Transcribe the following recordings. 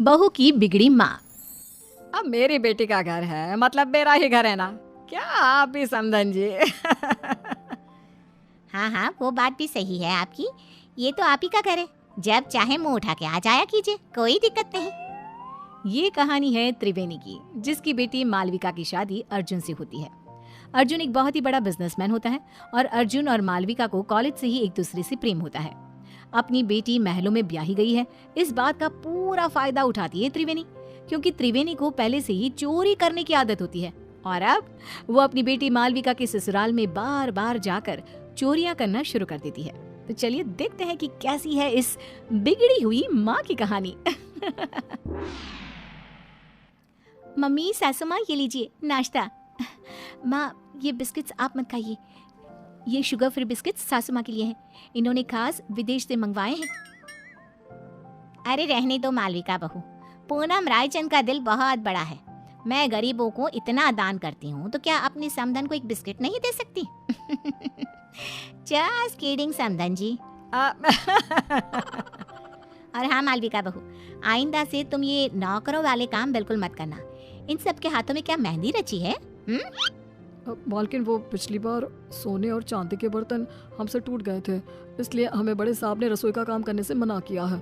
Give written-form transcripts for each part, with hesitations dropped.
बहू की बिगड़ी माँ। अब मेरी बेटी का घर है, मतलब मेरा ही घर है ना, क्या आप भी समझन जी। हाँ हाँ, वो बात भी सही है आपकी। ये तो आप ही का घर है, जब चाहे मुंह उठा के आ जाया कीजिए, कोई दिक्कत नहीं। ये कहानी है त्रिवेणी की, जिसकी बेटी मालविका की शादी अर्जुन से होती है। अर्जुन एक बहुत ही बड़ा बिजनेसमैन होता है और अर्जुन और मालविका को कॉलेज से ही एक दूसरे से प्रेम होता है। अपनी बेटी महलों में ब्याही गई है, इस बात का पूरा फायदा उठाती है त्रिवेणी, क्योंकि त्रिवेणी को पहले से ही चोरी करने की आदत होती है और अब वो अपनी बेटी मालविका के ससुराल में बार बार जाकर चोरियां करना शुरू कर देती है। तो चलिए देखते हैं कि कैसी है इस बिगड़ी हुई माँ की कहानी। मम्मी, सासू माँ, ये लीजिए नाश्ता। माँ, ये बिस्किट्स आप मत खाइए, ये शुगर फ्री बिस्किट्स सासू माँ के लिए हैं, इन्होंने खास विदेश से मंगवाए हैं। अरे रहने दो मालविका बहू, पूनम रायचंद का दिल बहुत बड़ा है। मैं गरीबों को इतना दान करती हूँ तो क्या अपनी समधन को एक बिस्किट नहीं दे सकती? जस्ट किडिंग समधन जी। और हाँ मालविका बहू, आइंदा से तुम ये नौकरों वाले काम बिल्कुल मत करना। इन सब के हाथों में क्या मेहंदी रची है? मालकिन, वो पिछली बार सोने और चांदी के बर्तन हमसे टूट गए थे, इसलिए हमें बड़े साहब ने रसोई का काम करने से मना किया है।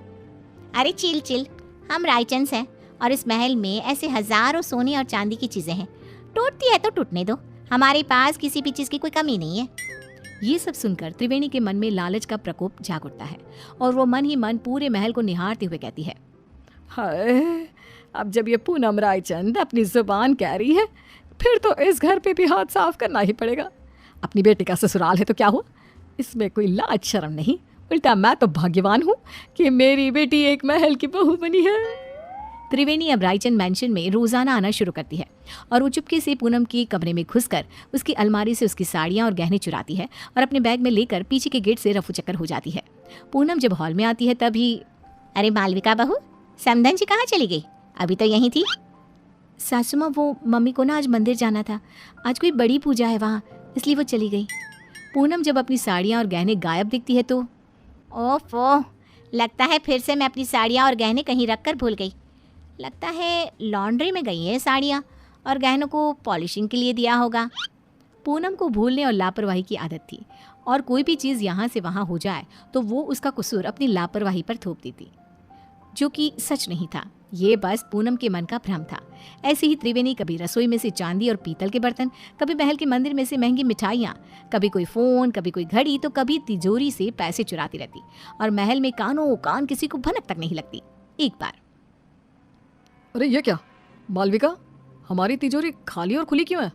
अरे चिल चिल, हम रायचंद हैं और इस महल में ऐसे हजारों सोने और चांदी की चीजें हैं, टूटती है तो टूटने दो, हमारे पास किसी भी चीज की कोई कमी नहीं है। ये सब सुनकर त्रिवेणी के मन में लालच का प्रकोप जाग उठता है और वो मन ही मन पूरे महल को निहारते हुए कहती है, हाय, अब जब ये पूनम रायचंद अपनी जुबान कह रही है, फिर तो इस घर पे भी हाथ साफ करना ही पड़ेगा। अपनी बेटी का ससुराल है तो क्या हुआ, इसमें कोई लाज शर्म नहीं, उल्टा मैं तो भाग्यवान हूँ कि मेरी बेटी एक महल की बहू बनी है। त्रिवेणी अब रायचंद मैंशन में रोजाना आना शुरू करती है और वो चुपके से पूनम के कमरे में घुसकर उसकी अलमारी से उसकी साड़ियाँ और गहने चुराती है और अपने बैग में लेकर पीछे के गेट से रफू चक्कर हो जाती है। पूनम जब हॉल में आती है तभी, अरे मालविका बहू, समधन जी कहाँ चली गई? अभी तो यहीं थी। सासू माँ, वो मम्मी को ना आज मंदिर जाना था, आज कोई बड़ी पूजा है वहाँ, इसलिए वो चली गई। पूनम जब अपनी साड़ियाँ और गहने गायब दिखती है तो, ओफो, लगता है फिर से मैं अपनी साड़ियाँ और गहने कहीं रख कर भूल गई। लगता है लॉन्ड्री में गई है साड़ियाँ और गहनों को पॉलिशिंग के लिए दिया होगा। पूनम को भूलने और लापरवाही की आदत थी और कोई भी चीज़ यहाँ से वहाँ हो जाए तो वो उसका कसूर अपनी लापरवाही पर थोप देती, जो कि सच नहीं था। ये बस पूनम के मन का भ्रम था। ऐसे ही त्रिवेणी कभी रसोई में से चांदी और पीतल के बर्तन, कभी महल के मंदिर में से महंगी मिठाइयाँ, कभी कोई फ़ोन, कभी कोई घड़ी, तो कभी तिजोरी से पैसे चुराती रहती और महल में कानों कान किसी को भनक तक नहीं लगती। एक बार, अरे ये क्या मालविका, हमारी तिजोरी खाली और खुली क्यों है?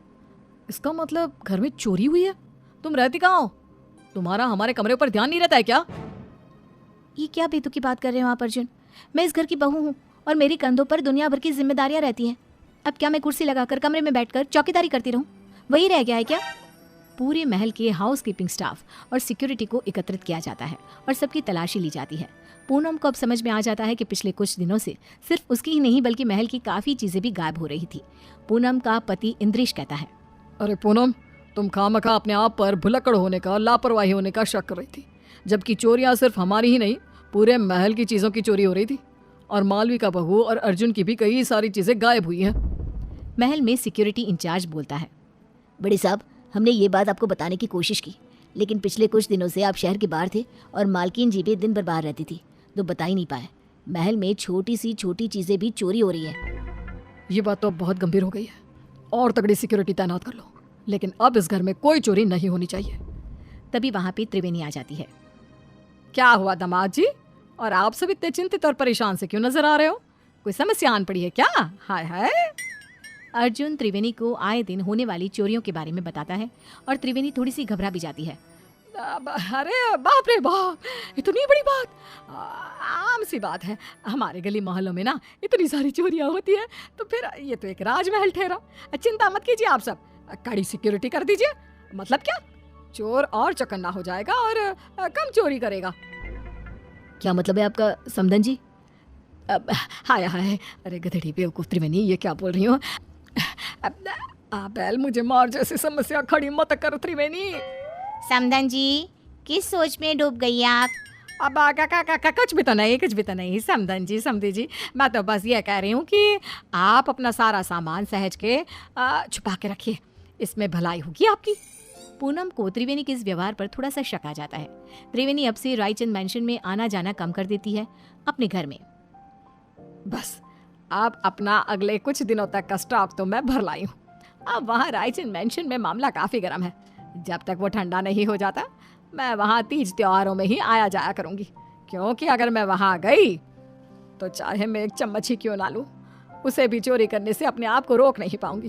इसका मतलब घर में चोरी हुई है। तुम रहती कहाँ हो? तुम्हारा हमारे कमरे पर ध्यान नहीं रहता है क्या? ये क्या बेतुकी की बात कर रहे हो आप अर्जुन? मैं इस घर की बहू हूँ और मेरे कंधों पर दुनिया भर की जिम्मेदारियां रहती हैं। अब क्या मैं कुर्सी लगाकर कमरे में बैठकर चौकीदारी करती रहूं? वही रह गया है क्या? पूरे महल के हाउस कीपिंग स्टाफ और सिक्योरिटी को एकत्रित किया जाता है और सबकी तलाशी ली जाती है। पूनम को अब समझ में आ जाता है कि पिछले कुछ दिनों से सिर्फ उसकी ही नहीं बल्कि महल की काफ़ी चीज़ें भी गायब हो रही थी। पूनम का पति इंद्रेश कहता है, अरे पूनम, तुम खामखा अपने आप पर भुलक्कड़ होने का, लापरवाही होने का शक कर रही थी, जबकि चोरियां सिर्फ हमारी ही नहीं, पूरे महल की चीज़ों की चोरी हो रही थी और मालविका बहू और अर्जुन की भी कई सारी चीज़ें गायब हुई हैं। महल में सिक्योरिटी इंचार्ज बोलता है, बड़े साहब, हमने ये बात आपको बताने की कोशिश की, लेकिन पिछले कुछ दिनों से आप शहर के बाहर थे और मालकिन जी भी दिन भर बाहर रहती थी, तो बता ही नहीं पाए। महल में छोटी सी छोटी चीज़ें भी चोरी हो रही है। ये बात तो अब बहुत गंभीर हो गई है और तगड़ी सिक्योरिटी तैनात कर लो, लेकिन अब इस घर में कोई चोरी नहीं होनी चाहिए। तभी वहाँ पे त्रिवेणी आ जाती है। क्या हुआ दामाद जी, और आप सब इतने चिंतित और परेशान से क्यों नजर आ रहे हो? कोई समस्या आन पड़ी है क्या? हाय हाय। अर्जुन त्रिवेणी को आए दिन होने वाली चोरियों के बारे में बताता है और त्रिवेणी थोड़ी सी घबरा भी जाती है। अरे बाप रे बाप, इतनी बड़ी बात? आम सी बात है, हमारे गली मोहल्लों में ना इतनी सारी चोरियां होती है, तो फिर ये तो एक राजमहल ठहरा। चिंता मत कीजिए आप सब, कड़ी सिक्योरिटी कर दीजिए। मतलब क्या, चोर और चौकन्ना हो जाएगा और कम चोरी करेगा। क्या मतलब है आपका समधन जी? हाय हाय, अरे गधेड़ी बेवकूफ त्रिवेणी, ये क्या बोल रही हो? बैल, मुझे मार जैसी समस्या खड़ी मत कर त्रिवेणी। समधन जी, किस सोच में डूब गई आप? अब कुछ भी तो नहीं, कुछ भी तो नहीं समधन जी, समधी जी। मैं तो बस ये कह रही हूँ कि आप अपना सारा सामान सहज के छुपा के रखिए, इसमें भलाई होगी आपकी। पूनम को त्रिवेणी के इस व्यवहार पर थोड़ा सा शक आ जाता है। त्रिवेणी अब से रायचंद मैंशन में आना जाना कम कर देती है अपने घर में। बस अब अपना अगले कुछ दिनों तक का स्टॉक तो मैं भर लाई हूँ। अब वहाँ रायचंद मेंशन में मामला काफ़ी गर्म है। जब तक वो ठंडा नहीं हो जाता मैं वहाँ तीज त्योहारों में ही आया जाया करूँगी, क्योंकि अगर मैं वहाँ गई तो चाहे मैं एक चम्मच ही क्यों ना लूँ, उसे भी चोरी करने से अपने आप को रोक नहीं पाऊंगी।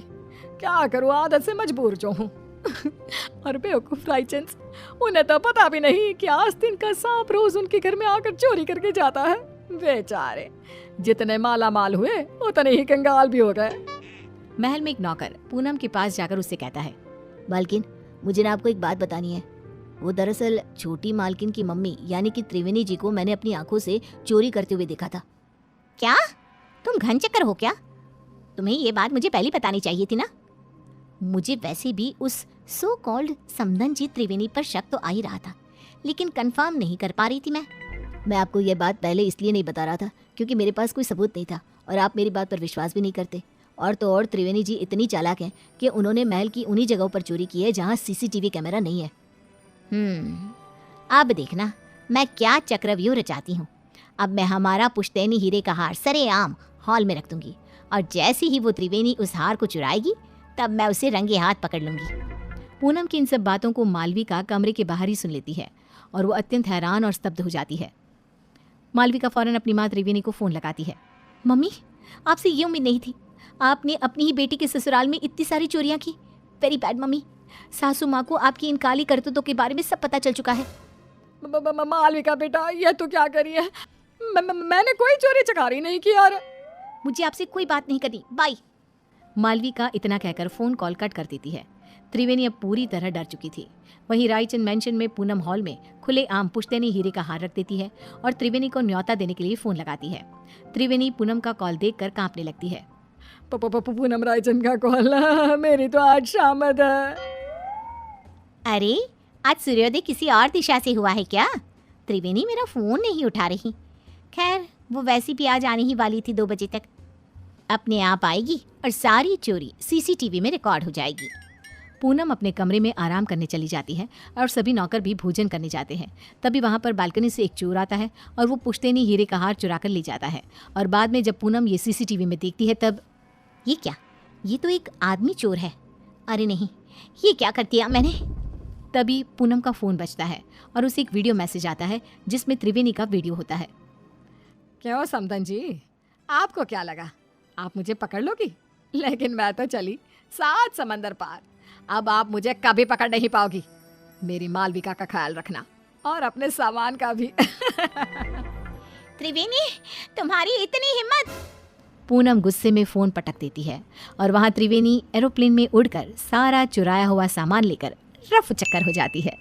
क्या करूँ, आदत से मजबूर जो हूँ। और बेवकूफ रायचंद, उन्हें तो पता भी नहीं कि आस्तीन का सांप रोज उनके घर में आकर चोरी करके जाता है। बेचारे जितने माला माल हुए उतने ही कंगाल भी हो गए। महल में एक नौकर पूनम के पास जाकर उससे कहता है, मालकिन, मुझे ना आपको एक बात बतानी है। वो दरअसल छोटी मालकिन की मम्मी यानी कि त्रिवेणी जी को मैंने अपनी आंखों से चोरी करते हुए देखा था। क्या तुम घन चक्कर हो क्या? तुम्हें ये बात मुझे पहले बतानी चाहिए थी ना। मुझे वैसे भी उस सो कॉल्ड समधन जी त्रिवेणी पर शक तो आ ही रहा था, लेकिन कंफर्म नहीं कर पा रही थी मैं आपको ये बात पहले इसलिए नहीं बता रहा था क्योंकि मेरे पास कोई सबूत नहीं था और आप मेरी बात पर विश्वास भी नहीं करते। और तो और त्रिवेणी जी इतनी चालाक हैं कि उन्होंने महल की उन्हीं जगहों पर चोरी की है जहाँ सीसीटीवी कैमरा नहीं है। अब देखना मैं क्या चक्रव्यूह रचाती हूँ। अब मैं हमारा पुश्तैनी हीरे का हार सरेआम हॉल में रख दूंगी और जैसे ही वो त्रिवेणी उस हार को चुराएगी तब मैं उसे रंगे हाथ पकड़ लूंगी। पूनम की इन सब बातों को मालविका कमरे के बाहर ही सुन लेती है और वो अत्यंत हैरान और स्तब्ध हो जाती है। मालविका फौरन अपनी माँ त्रिवेणी को फोन लगाती है। मम्मी, आपसे ये उम्मीद नहीं थी। आपने अपनी ही बेटी के ससुराल में इतनी सारी चोरियां की। Very bad mummy. सासू माँ को आपकी इन काली करतूतों के बारे में सब पता चल चुका है। मालविका बेटा, ये तो क्या करी है? मैंने कोई चोरी चकारी नहीं की यार। मुझे आपसे कोई बात नहीं करनी, बाय। मालविका इतना कहकर फोन कॉल कट कर देती है। त्रिवेणी अब पूरी तरह डर चुकी थी। वहीं रायचंद मेंशन में पूनम हॉल में खुलेआम पुश्तैनी हीरे का हार रख देती है और त्रिवेणी को न्योता देने के लिए फोन लगाती है। त्रिवेणी पूनम का कॉल देखकर कांपने लगती है। पूनम रायचंद का कॉल, मेरी तो आज शामद है। अरे आज सूर्योदय किसी और दिशा से हुआ है क्या? त्रिवेणी मेरा फोन नहीं उठा रही। खैर वो वैसी भी आज आने ही वाली थी 2 बजे तक। अपने आप आएगी और सारी चोरी सीसीटीवी में रिकॉर्ड हो जाएगी। पूनम अपने कमरे में आराम करने चली जाती है और सभी नौकर भी भोजन करने जाते हैं। तभी वहाँ पर बालकनी से एक चोर आता है और वो पुश्तैनी हीरे का हार चुरा कर ले जाता है। और बाद में जब पूनम ये सीसीटीवी में देखती है तब ये क्या? ये तो एक आदमी चोर है। अरे नहीं, ये क्या कर दिया मैंने? तभी पूनम का फ़ोन बजता है और उसे एक वीडियो मैसेज आता है जिसमें त्रिवेणी का वीडियो होता है। क्यों समधन जी, आपको क्या लगा आप मुझे पकड़ लोगी? लेकिन मैं तो चली 7 समंदर पार। अब आप मुझे कभी पकड़ नहीं पाओगी। मेरी मालविका का ख्याल रखना और अपने सामान का भी। त्रिवेणी, तुम्हारी इतनी हिम्मत! पूनम गुस्से में फ़ोन पटक देती है और वहाँ त्रिवेणी एरोप्लेन में उड़कर सारा चुराया हुआ सामान लेकर रफ चक्कर हो जाती है।